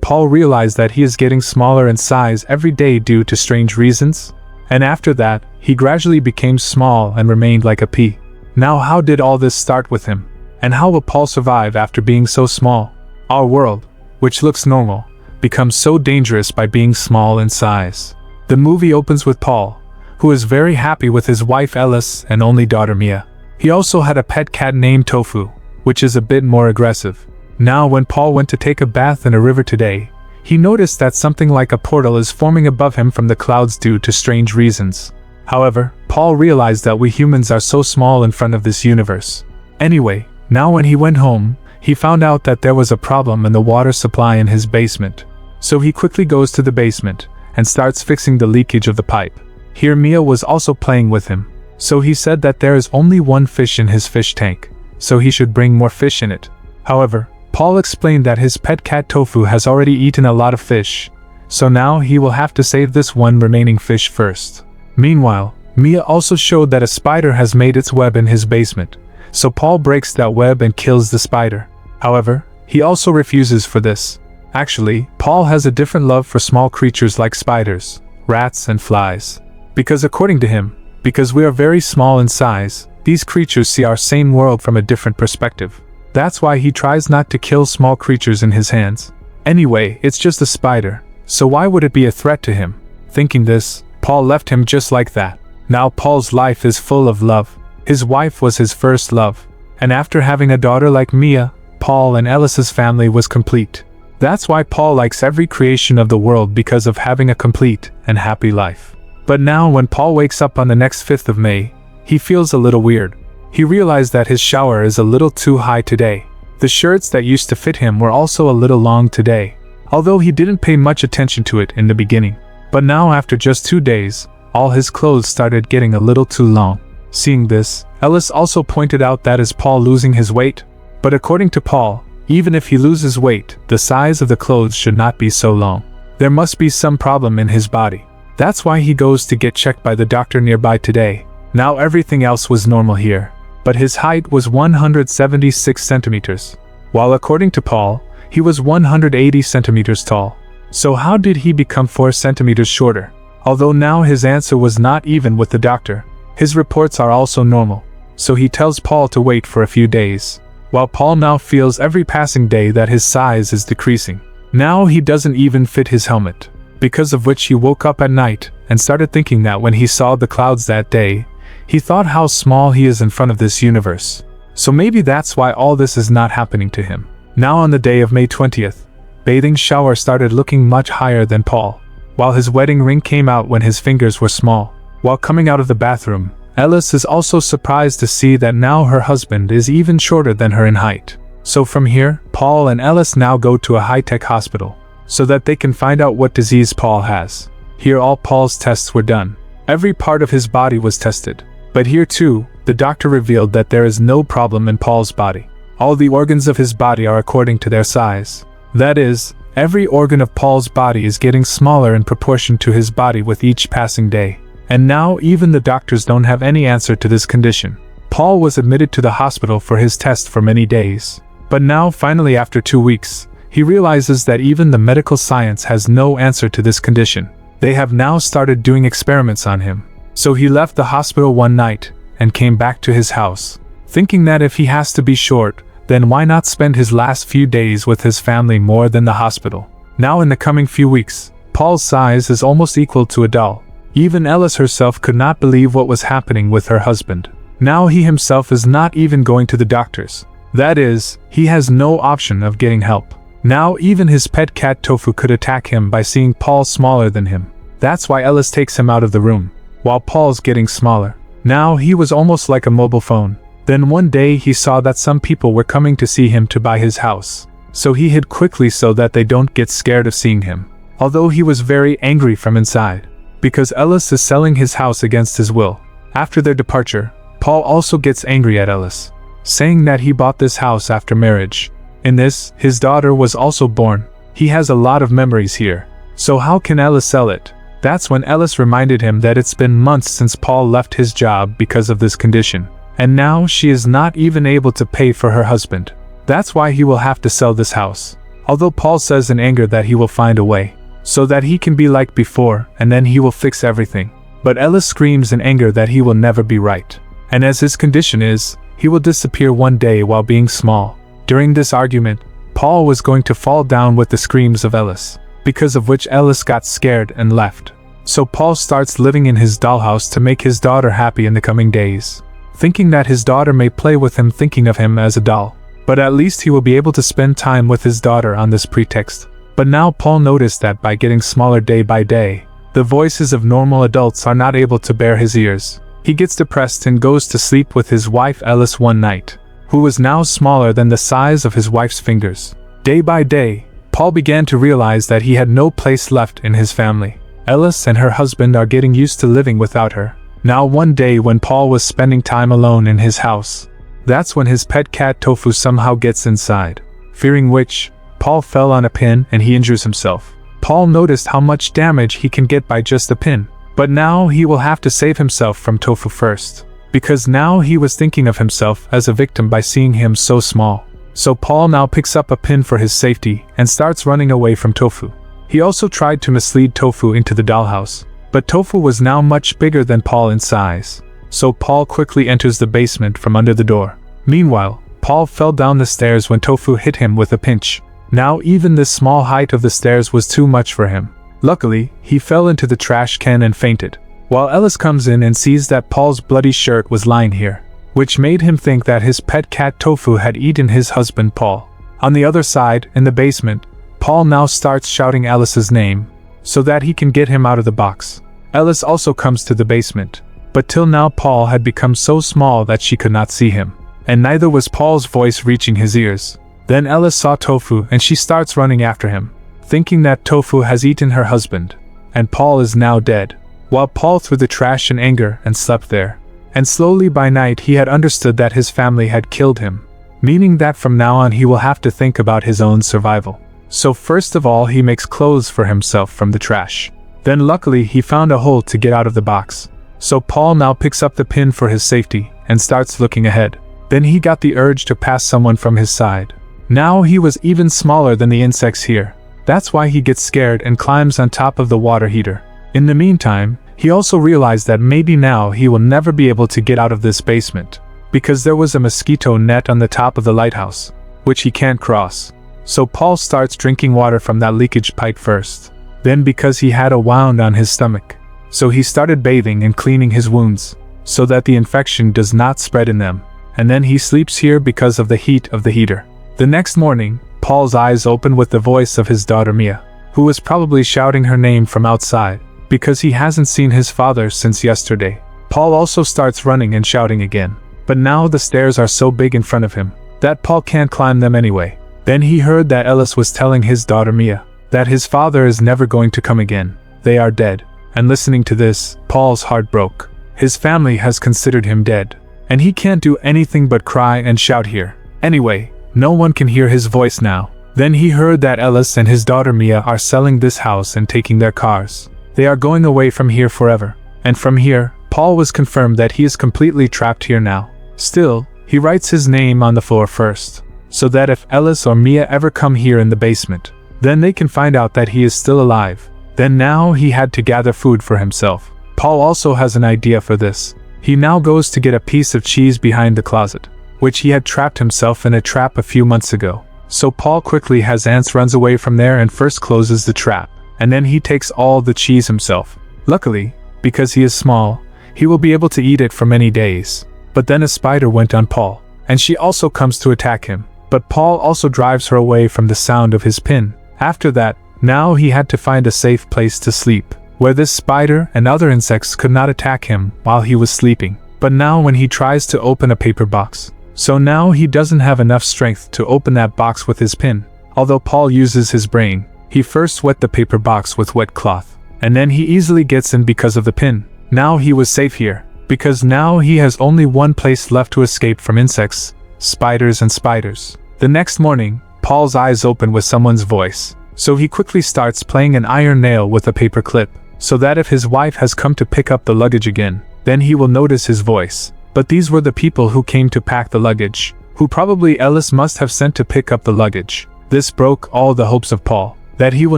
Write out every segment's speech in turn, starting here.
Paul realized that he is getting smaller in size every day due to strange reasons. And after that, he gradually became small and remained like a pea. Now how did all this start with him? And how will Paul survive after being so small? Our world, which looks normal, becomes so dangerous by being small in size. The movie opens with Paul, who is very happy with his wife Ellis and only daughter Mia. He also had a pet cat named Tofu, which is a bit more aggressive. Now when Paul went to take a bath in a river today, he noticed that something like a portal is forming above him from the clouds due to strange reasons. However, Paul realized that we humans are so small in front of this universe. Anyway, now when he went home, he found out that there was a problem in the water supply in his basement. So he quickly goes to the basement and starts fixing the leakage of the pipe. Here Mia was also playing with him. So he said that there is only one fish in his fish tank, so he should bring more fish in it. However, Paul explained that his pet cat Tofu has already eaten a lot of fish, so now he will have to save this one remaining fish first. Meanwhile, Mia also showed that a spider has made its web in his basement, so Paul breaks that web and kills the spider. However, he also refuses for this. Actually, Paul has a different love for small creatures like spiders, rats and flies. Because according to him, because we are very small in size, these creatures see our same world from a different perspective. That's why he tries not to kill small creatures in his hands. Anyway, it's just a spider, so why would it be a threat to him? Thinking this, Paul left him just like that. Now Paul's life is full of love. His wife was his first love. And after having a daughter like Mia, Paul and Ellis's family was complete. That's why Paul likes every creation of the world, because of having a complete and happy life. But now when Paul wakes up on the next 5th of May, he feels a little weird. He realized that his shower is a little too high today. The shirts that used to fit him were also a little long today, although he didn't pay much attention to it in the beginning. But now after just 2 days, all his clothes started getting a little too long. Seeing this, Ellis also pointed out that is Paul losing his weight? But according to Paul, even if he loses weight, the size of the clothes should not be so long. There must be some problem in his body. That's why he goes to get checked by the doctor nearby today. Now everything else was normal here, but his height was 176 centimeters, while according to Paul, he was 180 centimeters tall. So how did he become 4 centimeters shorter? Although now his answer was not even with the doctor, his reports are also normal. So he tells Paul to wait for a few days, while Paul now feels every passing day that his size is decreasing. Now he doesn't even fit his helmet, because of which he woke up at night and started thinking that when he saw the clouds that day, he thought how small he is in front of this universe. So maybe that's why all this is not happening to him. Now on the day of May 20th, bathing shower started looking much higher than Paul, while his wedding ring came out when his fingers were small. While coming out of the bathroom, Ellis is also surprised to see that now her husband is even shorter than her in height. So from here, Paul and Ellis now go to a high-tech hospital, so that they can find out what disease Paul has. Here all Paul's tests were done. Every part of his body was tested. But here too, the doctor revealed that there is no problem in Paul's body. All the organs of his body are according to their size. That is, every organ of Paul's body is getting smaller in proportion to his body with each passing day. And now even the doctors don't have any answer to this condition. Paul was admitted to the hospital for his test for many days. But now finally after 2 weeks, he realizes that even the medical science has no answer to this condition. They have now started doing experiments on him. So he left the hospital one night and came back to his house, thinking that if he has to be short, then why not spend his last few days with his family more than the hospital? Now in the coming few weeks, Paul's size is almost equal to a doll. Even Ellis herself could not believe what was happening with her husband. Now he himself is not even going to the doctors. That is, he has no option of getting help. Now even his pet cat Tofu could attack him by seeing Paul smaller than him. That's why Ellis takes him out of the room, while Paul's getting smaller. Now he was almost like a mobile phone. Then one day he saw that some people were coming to see him to buy his house. So he hid quickly so that they don't get scared of seeing him. Although he was very angry from inside, because Ellis is selling his house against his will. After their departure, Paul also gets angry at Ellis, saying that he bought this house after marriage. In this, his daughter was also born. He has a lot of memories here. So how can Ellis sell it? That's when Ellis reminded him that it's been months since Paul left his job because of this condition. And now she is not even able to pay for her husband. That's why he will have to sell this house. although Paul says in anger that he will find a way, so that he can be like before and then he will fix everything. But Ellis screams in anger that he will never be right, and as his condition is, he will disappear one day while being small. During this argument, Paul was going to fall down with the screams of Ellis, because of which Ellis got scared and left. So Paul starts living in his dollhouse to make his daughter happy in the coming days, thinking that his daughter may play with him, thinking of him as a doll. But at least he will be able to spend time with his daughter on this pretext. But now Paul noticed that by getting smaller day by day, the voices of normal adults are not able to bear his ears. He gets depressed and goes to sleep with his wife Ellis one night, who was now smaller than the size of his wife's fingers. Day by day, Paul began to realize that he had no place left in his family. Ellis and her husband are getting used to living without her. Now one day when Paul was spending time alone in his house, that's when his pet cat Tofu somehow gets inside, fearing which, Paul fell on a pin and he injures himself. Paul noticed how much damage he can get by just a pin, but now he will have to save himself from Tofu first, because now he was thinking of himself as a victim by seeing him so small. So Paul now picks up a pin for his safety and starts running away from Tofu. He also tried to mislead Tofu into the dollhouse, but Tofu was now much bigger than Paul in size. So Paul quickly enters the basement from under the door. Meanwhile, Paul fell down the stairs when Tofu hit him with a pinch. Now even the small height of the stairs was too much for him. Luckily, he fell into the trash can and fainted, while Ellis comes in and sees that Paul's bloody shirt was lying here, which made him think that his pet cat Tofu had eaten his husband Paul. On the other side, in the basement, Paul now starts shouting Ellis's name, so that he can get him out of the box. Ellis also comes to the basement, but till now Paul had become so small that she could not see him, and neither was Paul's voice reaching his ears. Then Ellis saw Tofu and she starts running after him, thinking that Tofu has eaten her husband, and Paul is now dead, while Paul threw the trash in anger and slept there. And slowly by night he had understood that his family had killed him, meaning that from now on he will have to think about his own survival. So first of all he makes clothes for himself from the trash. Then luckily he found a hole to get out of the box. So Paul now picks up the pin for his safety and starts looking ahead. Then he got the urge to pass someone from his side. Now he was even smaller than the insects here. That's why he gets scared and climbs on top of the water heater. In the meantime, he also realized that maybe now he will never be able to get out of this basement, because there was a mosquito net on the top of the lighthouse, which he can't cross. So Paul starts drinking water from that leakage pipe first. Then because he had a wound on his stomach, so he started bathing and cleaning his wounds, so that the infection does not spread in them. And then he sleeps here because of the heat of the heater. The next morning, Paul's eyes open with the voice of his daughter Mia, who was probably shouting her name from outside, because he hasn't seen his father since yesterday. Paul also starts running and shouting again, but now the stairs are so big in front of him, that Paul can't climb them anyway. Then he heard that Ellis was telling his daughter Mia, that his father is never going to come again, they are dead. And listening to this, Paul's heart broke. His family has considered him dead, and he can't do anything but cry and shout here. Anyway, no one can hear his voice now. Then he heard that Ellis and his daughter Mia are selling this house and taking their cars. They are going away from here forever. And from here, Paul was confirmed that he is completely trapped here now. Still, he writes his name on the floor first, so that if Ellis or Mia ever come here in the basement, then they can find out that he is still alive. Then now he had to gather food for himself. Paul also has an idea for this. He now goes to get a piece of cheese behind the closet, which he had trapped himself in a trap a few months ago. So Paul quickly has ants runs away from there and first closes the trap, and then he takes all the cheese himself. Luckily, because he is small, he will be able to eat it for many days. But then a spider went on Paul, and she also comes to attack him, but Paul also drives her away from the sound of his pin. After that, now he had to find a safe place to sleep, where this spider and other insects could not attack him while he was sleeping. But now when he tries to open a paper box, so now he doesn't have enough strength to open that box with his pin. Although Paul uses his brain, he first wet the paper box with wet cloth, and then he easily gets in because of the pin. Now he was safe here, because now he has only one place left to escape from insects, spiders and spiders. The next morning, Paul's eyes open with someone's voice, so he quickly starts playing an iron nail with a paper clip, so that if his wife has come to pick up the luggage again, then he will notice his voice. But these were the people who came to pack the luggage, who probably Ellis must have sent to pick up the luggage. This broke all the hopes of Paul, that he will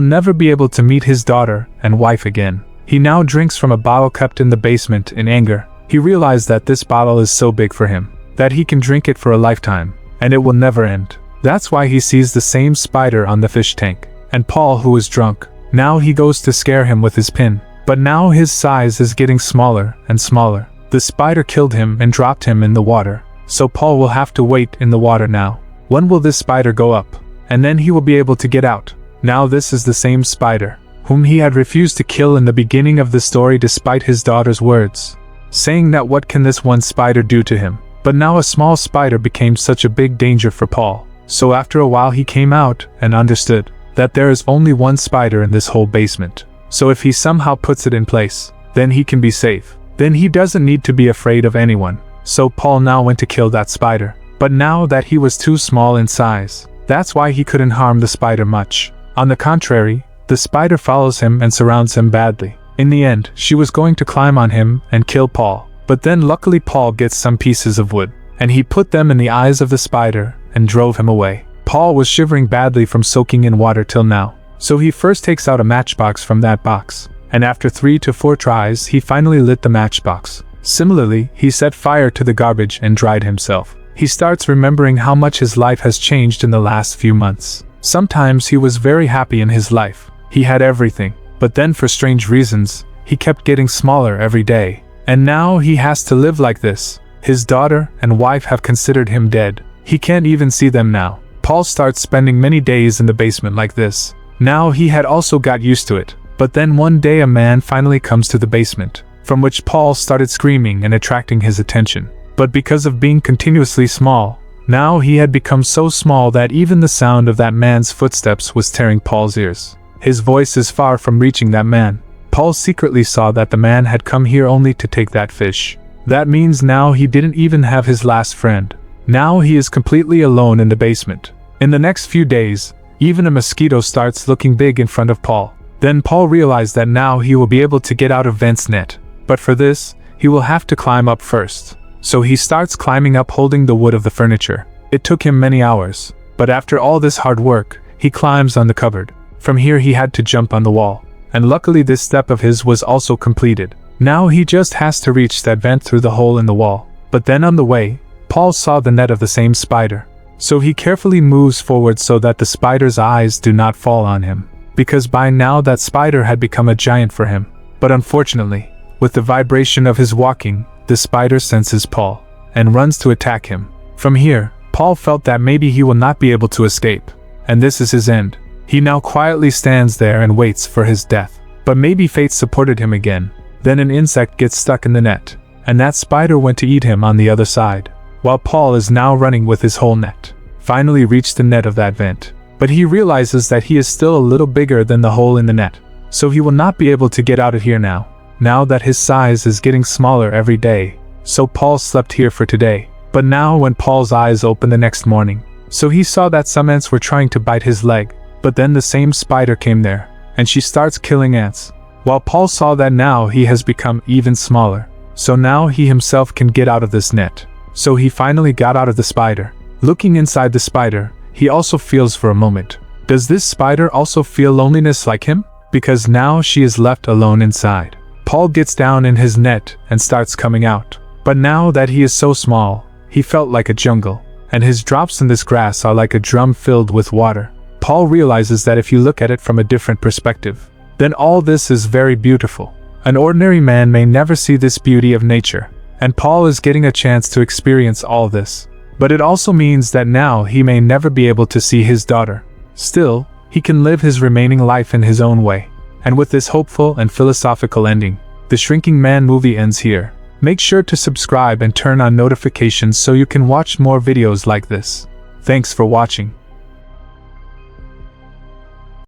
never be able to meet his daughter and wife again. He now drinks from a bottle kept in the basement in anger. He realized that this bottle is so big for him, that he can drink it for a lifetime, and it will never end. That's why he sees the same spider on the fish tank. And Paul, who is drunk, now he goes to scare him with his pin. But now his size is getting smaller and smaller. The spider killed him and dropped him in the water. So Paul will have to wait in the water now. When will this spider go up? And then he will be able to get out. Now this is the same spider, whom he had refused to kill in the beginning of the story despite his daughter's words, saying that what can this one spider do to him? But now a small spider became such a big danger for Paul. So after a while he came out and understood that there is only one spider in this whole basement. So if he somehow puts it in place, then he can be safe. Then he doesn't need to be afraid of anyone. So Paul now went to kill that spider. But now that he was too small in size, that's why he couldn't harm the spider much. On the contrary, the spider follows him and surrounds him badly. In the end, she was going to climb on him and kill Paul. But then luckily Paul gets some pieces of wood, and he put them in the eyes of the spider and drove him away. Paul was shivering badly from soaking in water till now. So he first takes out a matchbox from that box, and after 3 to 4 tries he finally lit the matchbox. Similarly, he set fire to the garbage and dried himself. He starts remembering how much his life has changed in the last few months. Sometimes he was very happy in his life. He had everything, but then for strange reasons, he kept getting smaller every day. And now he has to live like this. His daughter and wife have considered him dead. He can't even see them now. Paul starts spending many days in the basement like this. Now he had also got used to it. But then one day a man finally comes to the basement, from which Paul started screaming and attracting his attention. But because of being continuously small, now he had become so small that even the sound of that man's footsteps was tearing Paul's ears. His voice is far from reaching that man. Paul secretly saw that the man had come here only to take that fish. That means now he didn't even have his last friend. Now he is completely alone in the basement. In the next few days, even a mosquito starts looking big in front of Paul. Then Paul realized that now he will be able to get out of Vent's net. But for this, he will have to climb up first. So he starts climbing up holding the wood of the furniture. It took him many hours, but after all this hard work, he climbs on the cupboard. From here he had to jump on the wall, and luckily this step of his was also completed. Now he just has to reach that vent through the hole in the wall. But then on the way, Paul saw the net of the same spider. So he carefully moves forward so that the spider's eyes do not fall on him, because by now that spider had become a giant for him. But unfortunately, with the vibration of his walking, the spider senses Paul, and runs to attack him. From here, Paul felt that maybe he will not be able to escape, and this is his end. He now quietly stands there and waits for his death. But maybe fate supported him again. Then an insect gets stuck in the net, and that spider went to eat him on the other side, while Paul is now running with his whole net. Finally reached the net of that vent. But he realizes that he is still a little bigger than the hole in the net, so he will not be able to get out of here now. Now that his size is getting smaller every day. So Paul slept here for today. But now when Paul's eyes opened the next morning, so he saw that some ants were trying to bite his leg. But then the same spider came there, and she starts killing ants. While Paul saw that now he has become even smaller. So now he himself can get out of this net. So he finally got out of the spider. Looking inside the spider, he also feels for a moment. Does this spider also feel loneliness like him? Because now she is left alone inside. Paul gets down in his net and starts coming out. But now that he is so small, he felt like a jungle, and his drops in this grass are like a drum filled with water. Paul realizes that if you look at it from a different perspective, then all this is very beautiful. An ordinary man may never see this beauty of nature, and Paul is getting a chance to experience all this. But it also means that now he may never be able to see his daughter. Still, he can live his remaining life in his own way. And with this hopeful and philosophical ending, the Shrinking Man movie ends here. Make sure to subscribe and turn on notifications so you can watch more videos like this. Thanks for watching.